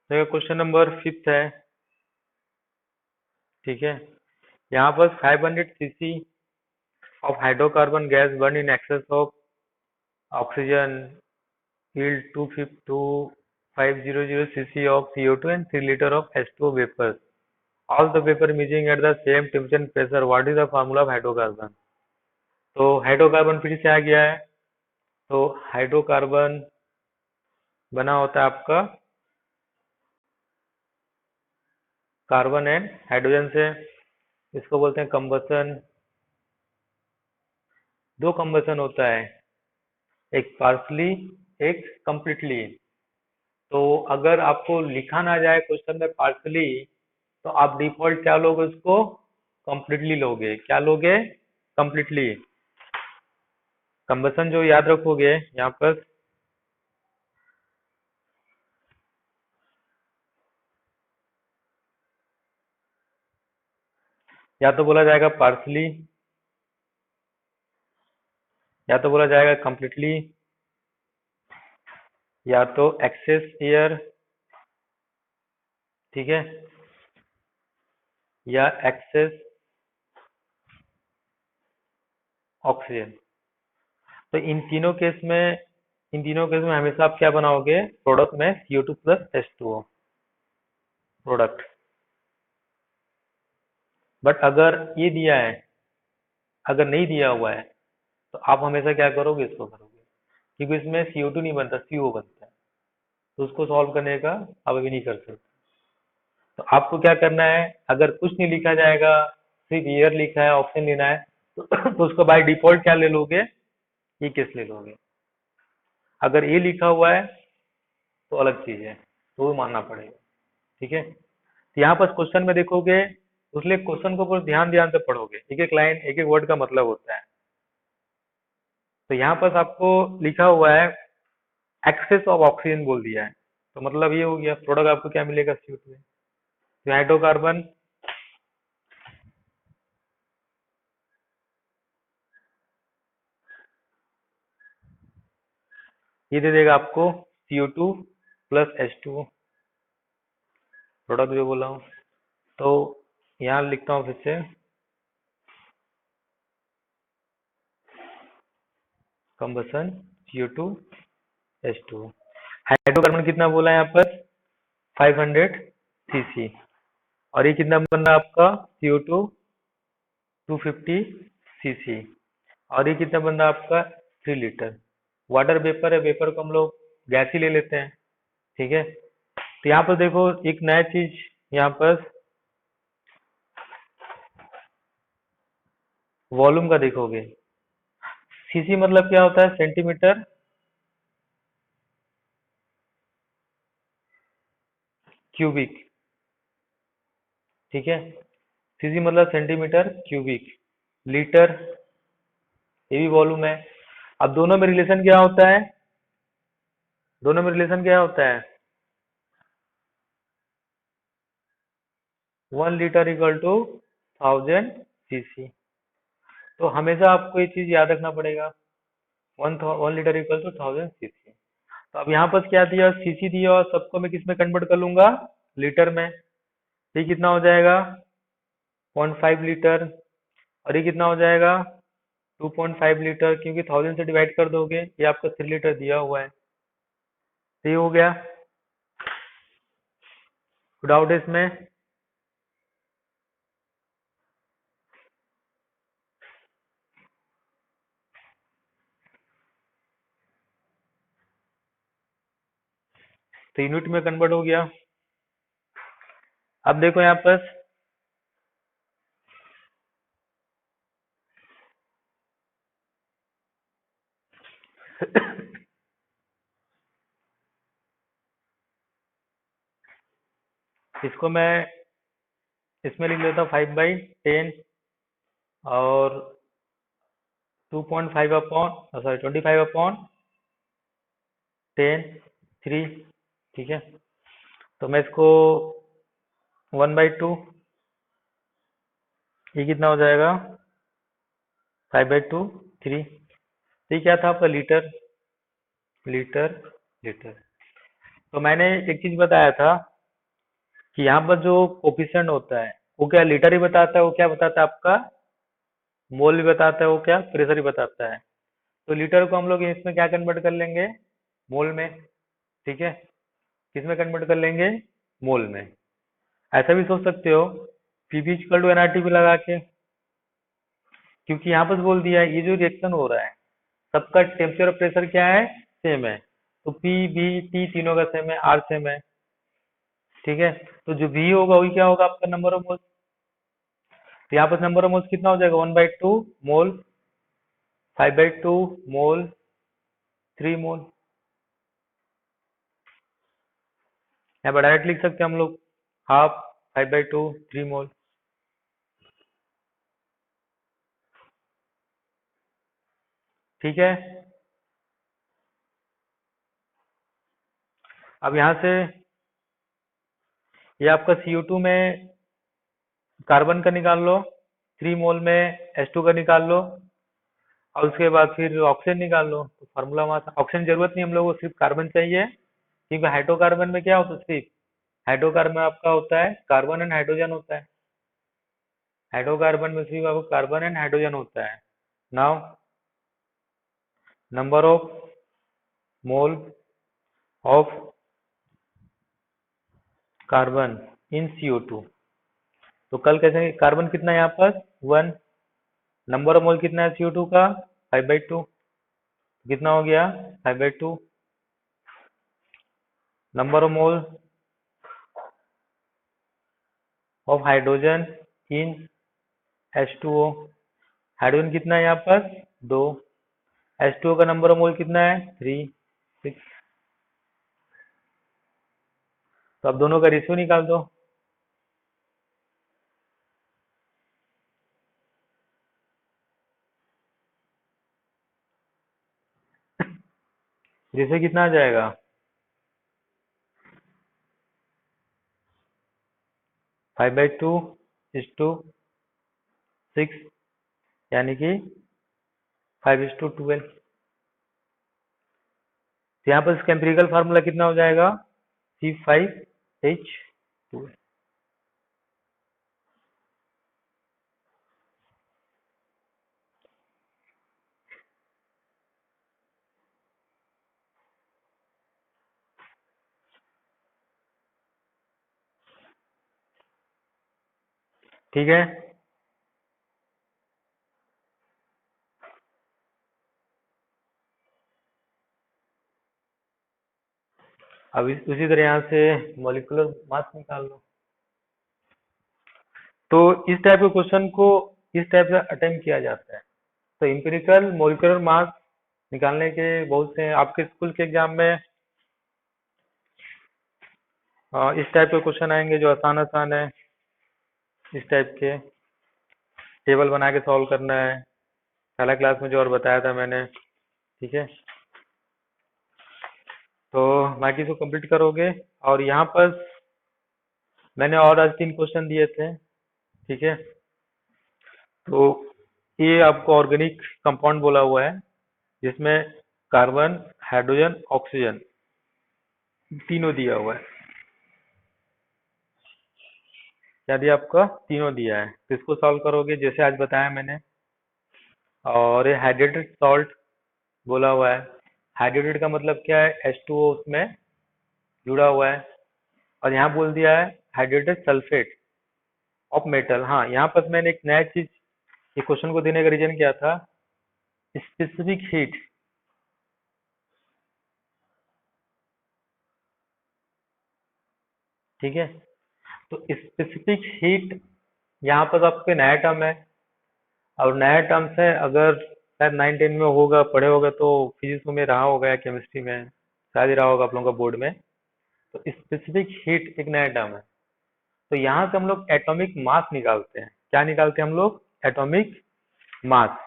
देखो question number 5 है। ठीक है। यहाँ पर 500 CC of hydrocarbon gas burn in excess of oxygen yield 2500 cc of CO2 and 3 liter of H2O vapors. All the vapor emerging at the same temperature and pressure. What is the formula of hydrocarbon? तो hydrocarbon फिर से आ गया है। तो hydrocarbon बना होता है आपका कार्बन एंड हाइड्रोजन से। इसको बोलते हैं कंबसन। दो कंबसन होता है, एक पार्शली, एक कंप्लीटली। तो अगर आपको लिखा ना जाए क्वेश्चन में पार्शली, तो आप डिफॉल्ट क्या लोगे, उसको कंप्लीटली लोगे। क्या लोगे? कंप्लीटली। कंबसन जो याद रखोगे यहाँ पर, या तो बोला जाएगा पार्शली, या तो बोला जाएगा कंप्लीटली, या तो एक्सेस एयर, ठीक है, या एक्सेस ऑक्सीजन। तो इन तीनों केस में हमेशा आप क्या बनाओगे? प्रोडक्ट में CO2 plus H2O product. But अगर ये दिया है, अगर नहीं दिया हुआ है, तो आप हमेशा क्या करोगे? इसको करोगे, क्योंकि इसमें CO2 नहीं बनता, CO बनता है। तो उसको सॉल्व करने का आप अभी नहीं कर सकते। तो आपको क्या करना है? अगर कुछ नहीं लिखा जाएगा, सिर्फ ईयर लिखा है, ऑप्शन लेना है, तो उसको बाय डिफॉल्ट क्या ले लोगे? ये केस ले लोगे। अगर ये लिखा हुआ है तो अलग चीज है, तो वो मानना पड़ेगा। ठीक है। तो यहाँ पर क्वेश्चन में देखोगे, उसलिए क्वेश्चन को पूरा ध्यान ध्यान से पढ़ोगे। एक एक लाइन, एक एक वर्ड का मतलब होता है। तो यहाँ पर आपको लिखा हुआ है एक्सेस ऑफ ऑक्सीजन बोल दिया है, तो मतलब ये हो गया प्रोडक्ट आपको क्या मिलेगा? CO2 में। तो हाइड्रोकार्बन ये दे देगा आपको CO2 प्लस H2O प्रोडक्ट जो बोला हूँ। तो यहाँ लिखता हूँ फिर से, कंबसन CO2 H2O। हाइड्रोकार्बन कितना बोला है यहाँ पर? 500 सीसी। और ये कितना बन रहा है आपका? CO2 250 CC. और ये कितना बन रहा है आपका? 3 लीटर। वाटर वेपर है, वेपर को हम लोग गैस ही ले लेते हैं। ठीक है। तो यहाँ पर देखो एक नया चीज, यहाँ पर वॉल्यूम का देखोगे। सीसी मतलब क्या होता है? Centimetre cubic. ठीक है। सीसी मतलब सेंटीमीटर क्यूबिक। लीटर ये भी वॉल्यूम है। अब दोनों में रिलेशन क्या होता है? दोनों में रिलेशन क्या होता है? 1 लीटर इक्वल टू 1000 सीसी। तो हमेशा आपको ये चीज याद रखना पड़ेगा, 1 लीटर इक्वल टू 1000 सीसी। तो अब यहाँ पर क्या दिया? सीसी दिया, और सबको मैं किस में कन्वर्ट कर लूंगा? लीटर में। तो ये कितना हो जाएगा? 0.5 लीटर। और ये कितना हो जाएगा? 2.5 लीटर, क्योंकि 1000 से डिवाइड कर दोगे, ये आपका 3 लीटर दिया हुआ है। तो ये हो गया। डाउट है इसमें? तो यूनिट में कन्वर्ट हो गया। अब देखो यहाँ पर इसको मैं इसमें लिख लेता हूँ 5/10, और 2.5 अपॉन, सॉरी 25/10 3। ठीक है। तो मैं इसको 1/2, ये कितना हो जाएगा? 5/2 3। ये क्या था आपका? Litre litre litre. तो मैंने एक चीज बताया था, कि यहाँ पर जो कोफिशिएंट होता है वो क्या लीटर ही बताता है, वो क्या बताता है आपका, मोल भी बताता है, वो क्या प्रेशर ही बताता है। तो लीटर को हम लोग इसमें क्या कन्वर्ट कर लेंगे, मोल में। ठीक है, किसमें कन्वर्ट कर लेंगे, मोल में। ऐसा भी सोच सकते हो पीवी इक्वल टू एनआरटी भी लगा के, क्योंकि यहाँ पर बोल दिया है ये जो रिएक्शन हो रहा है सबका टेम्परेचर और प्रेशर क्या है, सेम है। तो पी बी टी तीनों का सेम है, आर सेम है। ठीक है, तो जो वी होगा वही क्या होगा आपका नंबर ऑफ मोल्स। तो यहाँ पर नंबर ऑफ मोल्स कितना हो जाएगा, 1/2 मोल, 5/2 मोल, 3 मोल। यहाँ पर डायरेक्ट लिख सकते हैं हम लोग, हाफ, 5/2, 3 मोल। ठीक है, अब यहाँ से ये आपका CO2 में कार्बन का निकाल लो, 3 मोल में H2 का निकाल लो, और उसके बाद फिर ऑक्सीजन निकाल लो। तो फार्मूला वहां, ऑक्सीजन की जरूरत नहीं हम लोग को, सिर्फ कार्बन चाहिए। क्योंकि हाइड्रोकार्बन में क्या होता है, सिर्फ हाइड्रोकार्बन में आपका होता है कार्बन एंड हाइड्रोजन होता है। हाइड्रोकार्बन में सिर्फ आपको कार्बन एंड हाइड्रोजन होता है। Now number of mole of carbon in CO2। तो कल कैसे, कार्बन कितना है यहाँ पर 1, नंबर ऑफ मोल कितना है CO2 का 5/2, कितना हो गया 5/2। Number of mole of hydrogen in H2O, hydrogen कितना है यहाँ पर 2, H2O का नंबर ऑफ मोल कितना है 3, 6। तो अब दोनों का रेशियो निकाल दो। रेशियो कितना आ जाएगा, 5/2:6, यानी कि 5:12। तो यहाँ पर इसका एम्पिरिकल फार्मूला कितना हो जाएगा, C5H12। ठीक है, अब उसी तरह यहाँ से मॉलिक्यूलर मास निकाल लो। तो इस टाइप के क्वेश्चन को इस टाइप से अटेम्प्ट किया जाता है। तो एम्पिरिकल मॉलिक्यूलर मास निकालने के बहुत से आपके स्कूल के एग्जाम में इस टाइप के क्वेश्चन आएंगे जो आसान आसान है। इस टाइप के टेबल बना के सॉल्व करना है, पहला क्लास में जो और बताया था मैंने। ठीक है, तो बाकी इसको कंप्लीट करोगे। और यहाँ पर मैंने और आज 3 क्वेश्चन दिए थे। ठीक है, तो ये आपको ऑर्गेनिक कंपाउंड बोला हुआ है, जिसमें कार्बन, हाइड्रोजन, ऑक्सीजन तीनों दिया हुआ है। क्या दिया आपका, तीनों दिया है। तो इसको सॉल्व करोगे जैसे आज बताया मैंने। और ये हाइड्रेटेड सॉल्ट बोला हुआ है। हाइड्रेटेड का मतलब क्या है, H2O उसमें जुड़ा हुआ है। और यहाँ बोल दिया है हाइड्रेटेड सल्फेट ऑफ मेटल। हाँ, यहाँ पर मैंने एक नया चीज ये क्वेश्चन को देने का रीजन क्या था, स्पेसिफिक हीट। ठीक है, तो स्पेसिफिक हीट यहाँ पर आपके नया टर्म है। और नया टर्म है, अगर शायद 9-10 में होगा, पढ़े होगा तो फिजिक्स में रहा होगा या केमिस्ट्री में शायद ही रहा होगा आप लोगों का बोर्ड में। तो स्पेसिफिक हीट एक नया टर्म है। तो यहाँ से हम लोग एटॉमिक मास निकालते हैं। क्या निकालते हैं हम लोग, एटॉमिक मास।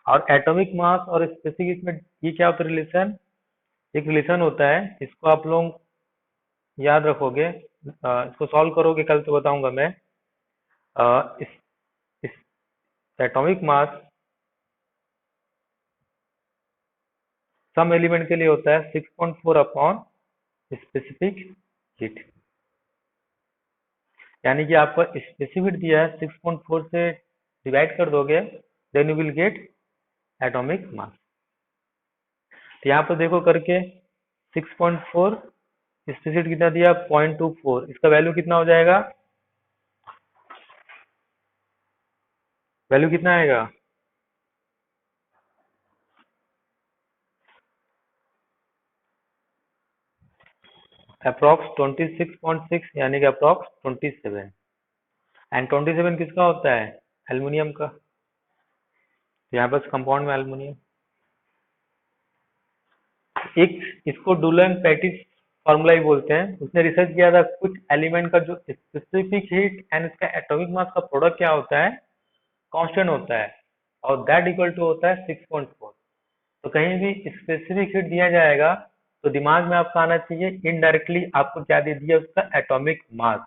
और एटॉमिक मास और स्पेसिफिक हीट में ये क्या होता है रिलेशन, एक रिलेशन होता है, इसको आप लोग याद रखोगे। इसको सॉल्व करोगे कल तो बताऊंगा मैं। इस एटॉमिक मास सम एलिमेंट के लिए होता है 6.4 अपॉन स्पेसिफिक हीट। यानी कि आपको स्पेसिफिक दिया है 6.4 से डिवाइड कर दोगे, then you will get atomic mass. तो यहाँ पर देखो करके 6.4 स्पेसिफिक कितना दिया 0.24, इसका वैल्यू कितना हो जाएगा, वैल्यू कितना आएगा, अप्रॉक्स 26.6 यानी कि अप्रॉक्स 27। एंड 27 किसका होता है, एल्युमिनियम का। तो यहाँ पर कंपाउंड में एल्युमिनियम। एक इसको डुलन पैटिस फार्मूला ही बोलते हैं, उसने रिसर्च किया था कुछ एलिमेंट का जो स्पेसिफिक हीट एंड इसका एटॉमिक मास का प्रोडक्ट क्या होता है, कांस्टेंट होता है, और दैट इक्वल टू होता है 6.4। तो कहीं भी स्पेसिफिक हीट दिया जाएगा तो दिमाग में आपका आना चाहिए इनडायरेक्टली आपको क्या दे दिया, उसका एटॉमिक मास।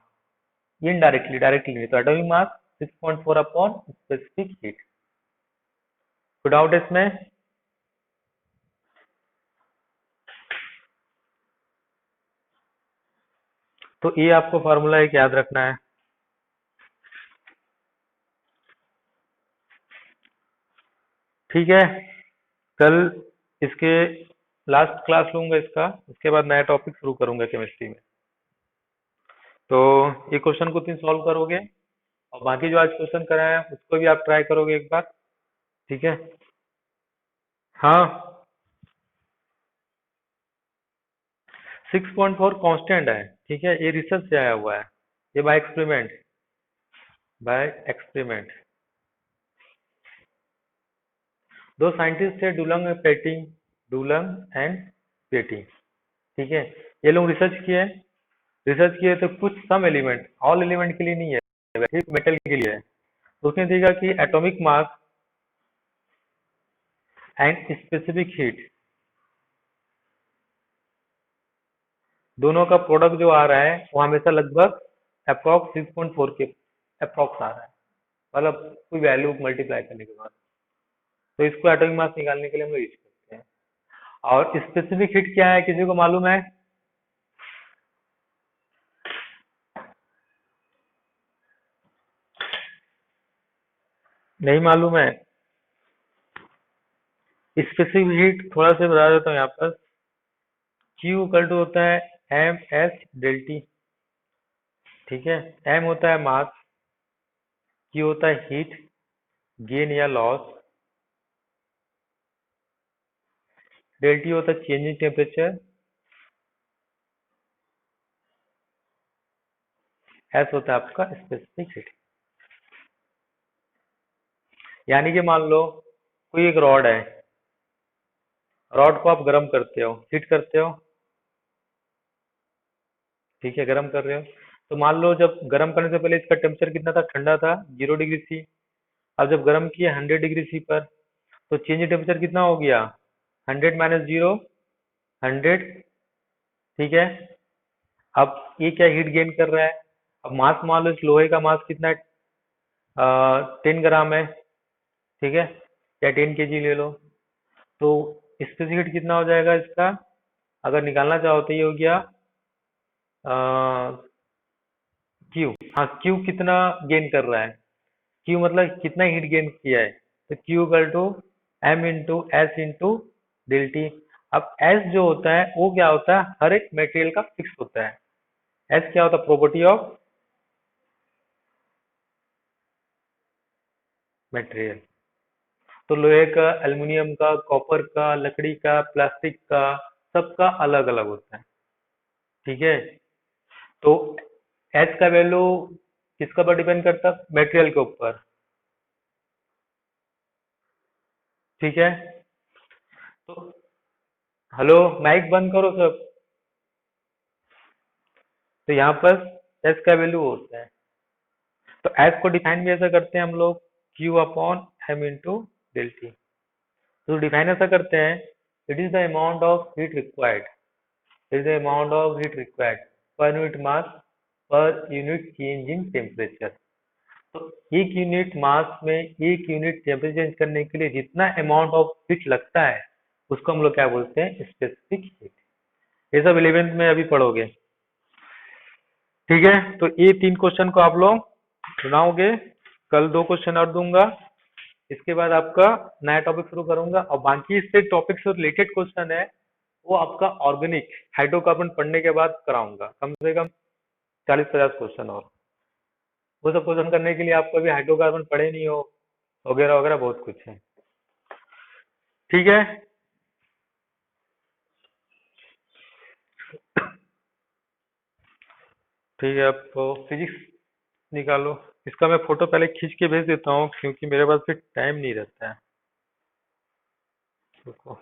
इनडायरेक्टली, डायरेक्टली नहीं, तो atomic mass 6.4 upon specific heat. कोई डाउट है इसमें? तो ये आपको फार्मूला एक याद रखना है। ठीक है, कल इसके लास्ट क्लास लूंगा इसका, उसके बाद नया टॉपिक शुरू करूंगा केमिस्ट्री में। तो ये क्वेश्चन को 3 सॉल्व करोगे, और बाकी जो आज क्वेश्चन कराया है उसको भी आप ट्राई करोगे एक बार। ठीक है, हाँ। 6.4 कांस्टेंट है, ठीक है, ये रिसर्च से आया हुआ है, ये बाय एक्सपेरिमेंट, बाय एक्सपेरिमेंट। दो साइंटिस्ट थे, डुलंग एंड पेटिंग, डुलंग एंड पेटिंग, ठीक है। ये लोग रिसर्च किए तो कुछ सम एलिमेंट, ऑल एलिमेंट के लिए नहीं है, सिर्फ मेटल के लिए है। तो उसने देखा कि atomic mass and specific heat दोनों का प्रोडक्ट जो आ रहा है वो हमेशा लगभग अप्रॉक्स 6.4 के अप्रॉक्स आ रहा है, मतलब कोई वैल्यू मल्टीप्लाई करने के बाद। तो इसको एटॉमिक मास निकालने के लिए हम लोग यूज करते हैं। और स्पेसिफिक हीट क्या है, किसी को मालूम है? नहीं मालूम है? स्पेसिफिक हीट थोड़ा सा बता देता हूँ यहाँ पर। क्यू इक्वल टू होता है एम एस डेल टी, ठीक है। एम होता है मास, क्यू होता है हीट गेन या लॉस, डेल टी होता है चेंज इन टेम्परेचर, एस होता है आपका स्पेसिफिक हीट। यानी कि मान लो कोई एक रॉड है, रॉड को आप गर्म करते हो, हीट करते हो, ठीक है, गर्म कर रहे हो। तो मान लो जब गर्म करने से पहले इसका टेम्परेचर कितना था, ठंडा था, 0 डिग्री सी। अब जब गर्म किया 100 डिग्री सी पर, तो चेंज इन टेम्परेचर कितना हो गया, 100 - 0, 100, ठीक है। अब ये क्या हीट गेन कर रहा है, अब मास मान लो इस लोहे का मास कितना है, 10 ग्राम है, ठीक है, या 10 kg ले लो। तो स्पेसिफिक हीट कितना हो जाएगा इसका, अगर निकालना चाहो तो ये हो गया क्यू, हाँ, क्यू कितना गेन कर रहा है, क्यू मतलब कितना हीट गेन किया है, तो Q equal to m into s into del T. अब एस जो होता है वो क्या होता है, हर एक मटेरियल का फिक्स होता है। एस क्या होता है, प्रॉपर्टी ऑफ मटेरियल। तो लोहे का, एल्युमिनियम का, कॉपर का, लकड़ी का, प्लास्टिक का, सबका अलग अलग होता है, ठीक है। तो एच का वैल्यू किसके ऊपर डिपेंड करता है, मटेरियल के ऊपर, ठीक है। तो हेलो, माइक बंद करो सब। तो यहाँ पर एच का वैल्यू होता है, तो एच को डिफाइन भी ऐसा करते हैं हम लोग, Q upon m into del T. तो डिफाइन ऐसा करते हैं, it is the amount of heat required, it is the amount of heat required per unit mass per unit change in temperature. तो एक यूनिट मास में एक unit temperature change करने के लिए जितना अमाउंट ऑफ हीट लगता है उसको हम लोग क्या बोलते हैं, स्पेसिफिक हीट। ये सब 11th में अभी पढ़ोगे। ठीक है, तो ये 3 क्वेश्चन को आप लोग बनाओगे। कल 2 क्वेश्चन और दूंगा। इसके बाद आपका नया टॉपिक शुरू करूंगा, और बाकी इससे टॉपिक से रिलेटेड क्वेश्चन है वो आपका ऑर्गेनिक हाइड्रोकार्बन पढ़ने के बाद कराऊंगा, कम से कम 40-50 क्वेश्चन। और वो सब क्वेश्चन करने के लिए आपको अभी हाइड्रोकार्बन पढ़े नहीं हो, वगैरह वगैरह बहुत कुछ है। ठीक है, ठीक है, अब तो फिजिक्स निकालो। इसका मैं फोटो पहले खींच के भेज देता हूँ, क्योंकि मेरे पास फिर टाइम नहीं रहता है। रुको।